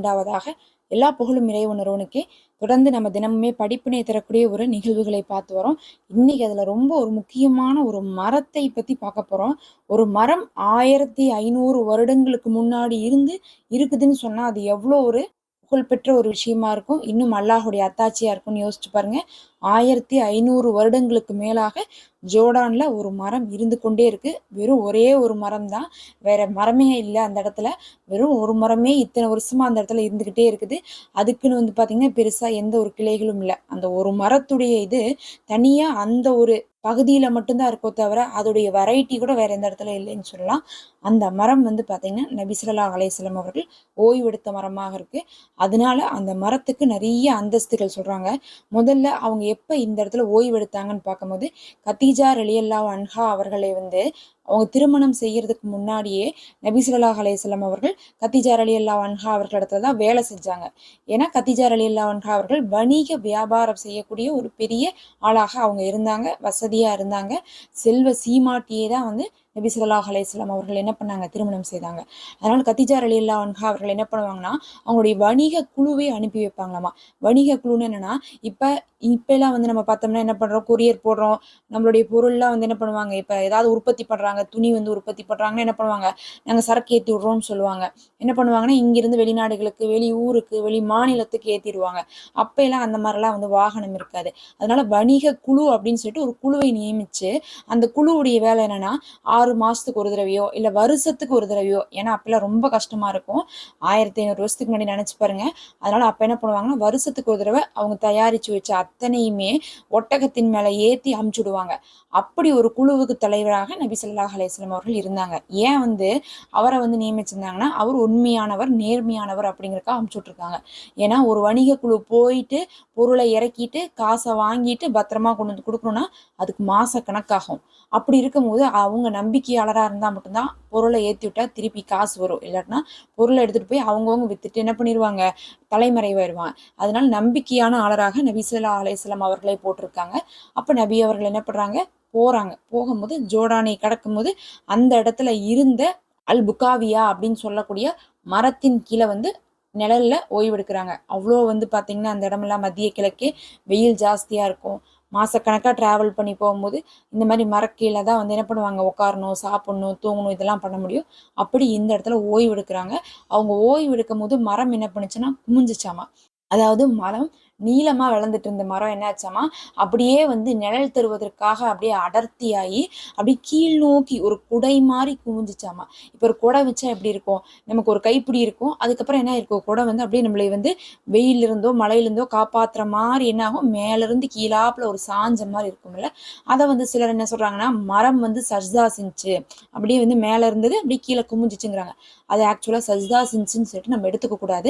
உண்டாவதாக. எல்லா புகழும் இறைவன் ஒருவனுக்கே. தொடர்ந்து நம்ம தினமுமே படிப்பினை தரக்கூடிய ஒரு நிகழ்வுகளை பார்த்து வரோம். இன்னைக்கு அதுல ரொம்ப ஒரு முக்கியமான ஒரு மரத்தை பத்தி பார்க்க போறோம். ஒரு மரம் 1500 வருடங்களுக்கு முன்னாடி இருக்குதுன்னு சொன்னா அது எவ்வளோ ஒரு புகழ்பெற்ற ஒரு விஷயமா இருக்கும். இன்னும் அல்லாஹுடைய அத்தாட்சியா இருக்கும்னு யோசிச்சு பாருங்க. 1500 வருடங்களுக்கு மேலாக ஜோர்டான்ல ஒரு மரம் இருந்து கொண்டே இருக்கு. வெறும் ஒரே ஒரு மரம் தான், வேற மரமே இல்லை அந்த இடத்துல. வெறும் ஒரு மரமே இத்தனை வருஷமா அந்த இடத்துல இருந்துகிட்டே இருக்குது. அதுக்குன்னு வந்து பாத்தீங்கன்னா பெருசா எந்த ஒரு கிளைகளும் இல்லை. அந்த ஒரு மரத்துடைய இது தனியா அந்த ஒரு பகுதியில மட்டும்தான் இருக்கோ தவிர அதோடைய வெரைட்டி கூட வேற எந்த இடத்துல இல்லைன்னு சொல்லலாம். அந்த மரம் வந்து பாத்தீங்கன்னா நபி ஸல்லல்லாஹு அலைஹி வஸல்லம் அவர்கள் ஓய்வெடுத்த மரமாக இருக்கு. அதனால அந்த மரத்துக்கு நிறைய அந்தஸ்துகள் சொல்றாங்க. முதல்ல அவங்க எப்ப இந்த இடத்துல ஓய்வெடுத்தாங்கன்னு பார்க்கும்போது கத்தீஜா ரலியல்லாஹு அன்ஹா அவர்களை வந்து அவங்க திருமணம் செய்யறதுக்கு முன்னாடியே நபி ஸல்லல்லாஹு அலைஹி வஸல்லம் அவர்கள் கத்தீஜா ரலியல்லாஹு அன்ஹா அவர்களிடத்துல தான் வேலை செஞ்சாங்க. ஏன்னா கத்தீஜா ரலியல்லாஹு அன்ஹா அவர்கள் வணிக வியாபாரம் செய்யக்கூடிய ஒரு பெரிய ஆளாக அவங்க இருந்தாங்க, வசதியா இருந்தாங்க. செல்வ சீமாட்டியே தான் வந்து நபி ஸல்லல்லாஹு அலைஹி வஸல்லம் அவர்கள் என்ன பண்ணாங்க, திருமணம் செய்தாங்க. அதனால கத்தீஜா ரலியல்லாஹு அன்ஹா அவர்கள் என்ன பண்ணுவாங்கன்னா அவங்களுடைய வணிக குழுவை அனுப்பி வைப்பாங்களாமா. வணிக குழுன்னு என்னன்னா, இப்ப இப்பெல்லாம் வந்து நம்ம பார்த்தோம்னா என்ன பண்றோம், கொரியர் போடுறோம். நம்மளுடைய பொருள்லாம் வந்து என்ன பண்ணுவாங்க, இப்ப ஏதாவது உற்பத்தி பண்றாங்க, துணி வந்து உற்பத்தி பண்றாங்கன்னா என்ன பண்ணுவாங்க, நாங்க சரக்கு ஏத்தி விடுறோம்னு சொல்லுவாங்க. என்ன பண்ணுவாங்கன்னா இங்கிருந்து வெளிநாடுகளுக்கு, வெளி ஊருக்கு, வெளி மாநிலத்துக்கு ஏத்திடுவாங்க. அப்ப எல்லாம் அந்த மாதிரிலாம் வந்து வாகனம் இருக்காது. அதனால வணிக குழு அப்படின்னு சொல்லிட்டு ஒரு குழுவை நியமிச்சு அந்த குழுவுடைய வேலை என்னன்னா 6 மாசத்துக்கு ஒரு தடவையோ இல்ல வருஷத்துக்கு ஒரு தடவையோ, ஏன்னா அப்பெல்லாம் ரொம்ப கஷ்டமா இருக்கும். 1500 வருஷத்துக்கு முன்னாடி நினைச்சு பாருங்க. அதனால அப்ப என்ன பண்ணுவாங்கன்னா வருஷத்துக்கு ஒரு தடவை அவங்க தயாரிச்சு வச்ச அத்தனையுமே ஒட்டகத்தின் மேல ஏத்தி அமுச்சுடுவாங்க. அப்படி ஒரு குழுவுக்கு தலைவராக நபி ஸல்லல்லாஹு அலைஹி வஸல்லம் அவர்கள் இருந்தாங்க. ஏன் வந்து அவரை வந்து நியமிச்சிருந்தாங்கன்னா அவர் உண்மையானவர், நேர்மையானவர் அப்படிங்கறதுக்காக அமுச்சு விட்டுருக்காங்க. ஏன்னா ஒரு வணிக குழு போயிட்டு பொருளை இறக்கிட்டு காசை வாங்கிட்டு பத்திரமா கொண்டு வந்து கொடுக்கணும்னா அதுக்கு மாச கணக்காகும். அப்படி இருக்கும்போது அவங்க நம்பிக்கையாளரா இருந்தா மட்டும்தான் பொருளை ஏத்தி விட்டா திருப்பி காசு வரும். இல்லாட்டினா பொருளை எடுத்துட்டு போய் அவங்கவுங்க வித்துட்டு என்ன பண்ணிடுவாங்க, தலைமறைவாயிருவாங்க. அதனால நம்பிக்கையான ஆளராக நபி ஸல்லல்லாஹு அலைஹி வஸல்லம் அவர்களை போட்டிருக்காங்க. அப்ப நபி அவர்கள் என்ன பண்றாங்க, போறாங்க. போகும்போது ஜோர்டானை கடக்கும்போது அந்த இடத்துல இருந்த அல் புகாவியா அப்படின்னு சொல்லக்கூடிய மரத்தின் கீழே வந்து நிழல்ல ஓய்வெடுக்கிறாங்க. அவ்வளோ வந்து பாத்தீங்கன்னா அந்த இடமெல்லாம் மத்திய கிழக்கே வெயில் ஜாஸ்தியா இருக்கும். மாசக்கணக்கா டிராவல் பண்ணி போகும்போது இந்த மாதிரி மரக்கீழே தான் வந்து என்ன பண்ணுவாங்க, உட்காரணும், சாப்பிடணும், தூங்கணும், இதெல்லாம் பண்ண முடியும். அப்படி இந்த இடத்துல ஓய்வு எடுக்கிறாங்க. அவங்க ஓய்வு எடுக்கும் போது மரம் என்ன பண்ணுச்சுன்னா குமிஞ்சிச்சாமா. அதாவது மரம் நீளமா வளர்ந்துட்டு இருந்த மரம் என்ன ஆச்சாமா, அப்படியே வந்து நிழல் தருவதற்காக அப்படியே அடர்த்தியாகி அப்படியே கீழ் நோக்கி ஒரு குடை மாதிரி குமிஞ்சிச்சாமா. இப்போ ஒரு குடை வச்சா எப்படி இருக்கும், நமக்கு ஒரு கைப்பிடி இருக்கும், அதுக்கப்புறம் என்ன இருக்கும், குடை வந்து அப்படியே நம்மளை வந்து வெயிலிருந்தோ மழையிலிருந்தோ காப்பாத்துற மாதிரி என்ன ஆகும், மேல இருந்து கீழாப்புல ஒரு சாஞ்ச மாதிரி இருக்கும்ல. அதை வந்து சிலர் என்ன சொல்றாங்கன்னா மரம் வந்து சஜ்தா செஞ்சு அப்படியே வந்து மேல இருந்தது அப்படியே கீழே குமிஞ்சிச்சுங்கிறாங்க. அது ஆக்சுவலா சஜ்தா செஞ்சுன்னு சொல்லிட்டு நம்ம எடுத்துக்க கூடாது.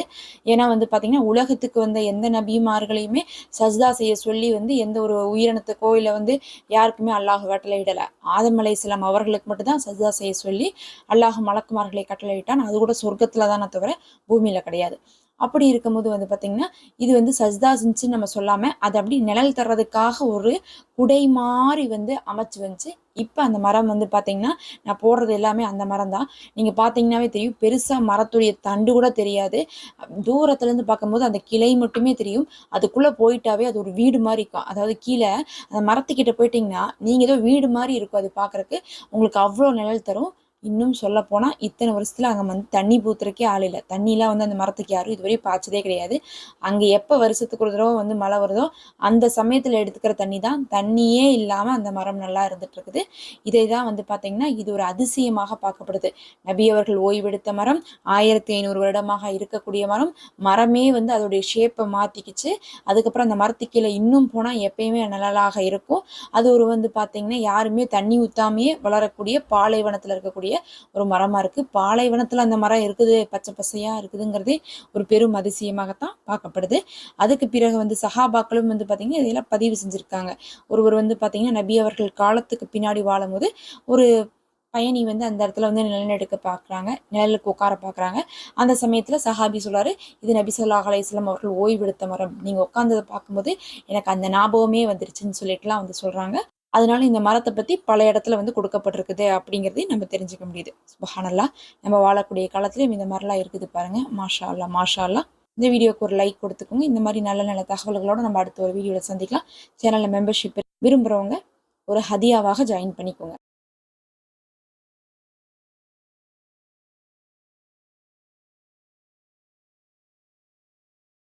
ஏன்னா வந்து பாத்தீங்கன்னா உலகத்துக்கு வந்த எந்த நபிமார்களையுமே சஜ்தா செய்ய சொல்லி வந்து எந்த ஒரு உயிரினத்துக்கோ இல்ல வந்து யாருக்குமே அல்லாஹ் கட்டளையிடல. ஆதம் அலைஹிஸ்ஸலாம் அவர்களுக்கு மட்டும்தான் சஜ்தா செய்ய சொல்லி அல்லாஹ் மலக்குமார்களை கட்டளையிட்டான். அது கூட சொர்க்கத்துல தானே தவிர பூமியில கிடையாது. அப்படி இருக்கும்போது வந்து பாத்தீங்கன்னா இது வந்து சஜ்தா செஞ்சுன்னு நம்ம சொல்லாம அது அப்படி நிழல் தர்றதுக்காக ஒரு குடை மாதிரி வந்து அமைச்சு வந்துச்சு. இப்ப அந்த மரம் வந்து பாத்தீங்கன்னா நான் போடுறது எல்லாமே அந்த மரம் தான். நீங்க பாத்தீங்கன்னாவே தெரியும், பெருசா மரத்துடைய தண்டு கூட தெரியாது. தூரத்துல இருந்து பார்க்கும்போது அந்த கிளை மட்டுமே தெரியும். அதுக்குள்ள போயிட்டாவே அது ஒரு வீடு மாதிரி இருக்கும். அதாவது கீழே அந்த மரத்துக்கிட்ட போயிட்டீங்கன்னா நீங்க ஏதோ வீடு மாதிரி இருக்கும் அது பார்க்கறதுக்கு. உங்களுக்கு அவ்வளோ நிழல் தரும். இன்னும் சொல்ல போனா இத்தனை வருஷத்துல அங்க வந்து தண்ணி பூத்துறக்கே ஆள் இல்லை. தண்ணிலாம் வந்து அந்த மரத்துக்கு யாரும் இதுவரை பாய்ச்சதே கிடையாது. அங்க எப்ப வருஷத்துக்கு ஒரு தடவை வந்து மழை வருதோ அந்த சமயத்துல எடுத்துக்கிற தண்ணி தான். தண்ணியே இல்லாம அந்த மரம் நல்லா இருந்துட்டு இருக்குது. இதை தான் வந்து பாத்தீங்கன்னா இது ஒரு அதிசயமாக பார்க்கப்படுது. நபி அவர்கள் ஓய்வெடுத்த மரம், 1500 வருடமாக இருக்கக்கூடிய மரம், மரமே வந்து அதோடைய ஷேப்பை மாத்திக்கிச்சு. அதுக்கப்புறம் அந்த மரத்துக்கு கீழே இன்னும் போனா எப்பயுமே நிழலாக இருக்கும். அது ஒரு வந்து பாத்தீங்கன்னா யாருமே தண்ணி ஊத்தாமையே வளரக்கூடிய பாலைவனத்துல இருக்கக்கூடிய ஒரு மரமா இருக்கு. பாலைவனத்துல அந்த மரம் இருக்குது, பச்சை பசையா இருக்குதுங்கிறதே ஒரு பெரும் அதிசயமாகத்தான் பார்க்கப்படுது. அதுக்கு பிறகு வந்து சஹாபாக்களும் வந்து பாத்தீங்கன்னா இதெல்லாம் பதிவு செஞ்சிருக்காங்க. ஒருவர் வந்து பாத்தீங்கன்னா நபி அவர்கள் காலத்துக்கு பின்னாடி வாழும்போது ஒரு பயணி வந்து அந்த இடத்துல வந்து நிழல் எடுக்க பாக்குறாங்க, நிழலுக்கு உட்கார பாக்குறாங்க. அந்த சமயத்துல சஹாபி சொல்றாரு, இது நபி ஸல்லல்லாஹு அலைஹி வஸல்லம் அவர்கள் ஓய்வெடுத்த மரம், நீங்க உட்கார்ந்ததை பார்க்கும்போது எனக்கு அந்த ஞாபகமே வந்துருச்சுன்னு சொல்லிட்டுலாம் வந்து சொல்றாங்க. அதனால இந்த மரத்த பத்தி பல இடத்துல வந்து கொடுக்கப்பட்டிருக்குது அப்படிங்கிறதையும் நம்ம தெரிஞ்சுக்க முடியுது. சுப்ஹானல்லாஹ். நம்ம வாழக்கூடிய காலத்திலயும் இந்த மாரிலாம் இருக்குது பாருங்க. மாஷா அல்லாஹ், மாஷா அல்லாஹ். இந்த வீடியோக்கு ஒரு லைக் கொடுத்துக்கோங்க. இந்த மாரி நல்ல நல்ல தகவல்களோட நம்ம அடுத்த ஒரு வீடியோல சந்திக்கலாம். சேனல்ல மெம்பர்ஷிப் விரும்புறவங்க ஒரு ஹதியாவாக ஜாயின் பண்ணிக்கோங்க.